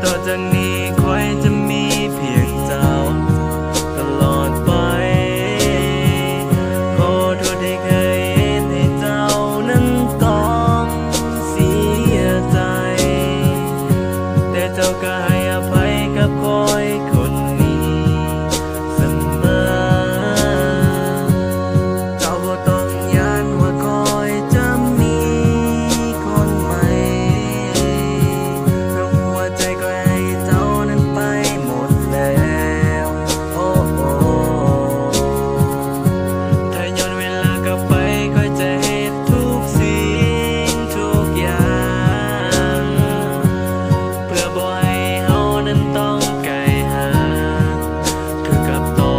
ต่อจากนี้คอยจะมีเพียงเจ้าตลอดไปขอโทษที่เคยเห็นให้เจ้านั้นต้องเสียใจแต่เจ้าก็ให้อภัยกับคอยคนนี้เสมอเจ้าบ่ต้องย้านว่าคอยจะมีคนใหม่ทั้งหัวใจก็ให้เจ้านั้นไปหมดแล้วโอ้โอ้ถ้าย้อนเวลากลับไปก็จะเฮ็ดทุกสิ่งทุกอย่างเพื่อบ่ให้เฮานั้นต้องไกลห่างคือกับตอ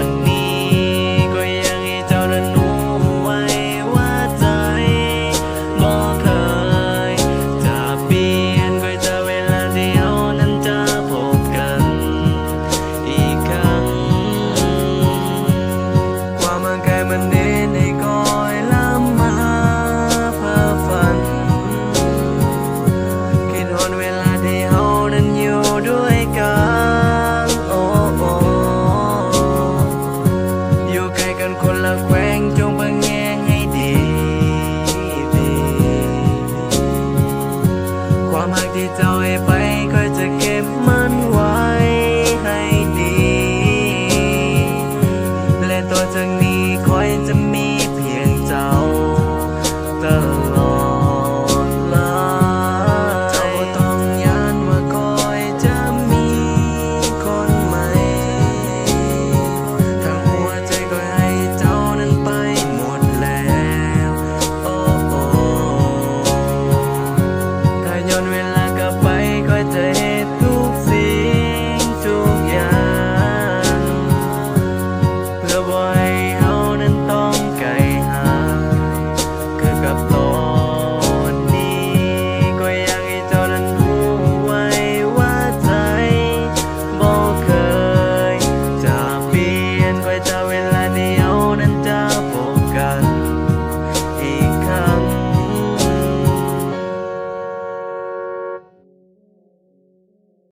นนี้ก็ยังให้เจ้านั้นรู้ไว้ว่าใจบ่เคยจะเปลี่ยนก็จะเวลาที่เฮานั้นจะพบกันอีกครั้งความห่างไกลมันเด่นให้คอยล้ำมาเพ้อฝันคิดฮอดเวลาที่เฮานั้นอยู่ด้วยกันโอ้โอ้อยู่ไกลกันคนละแขวงจงเบิ่งแยงให้ดีดีความรักที่เจ้าให้ไปก็จะเก็บมันไว้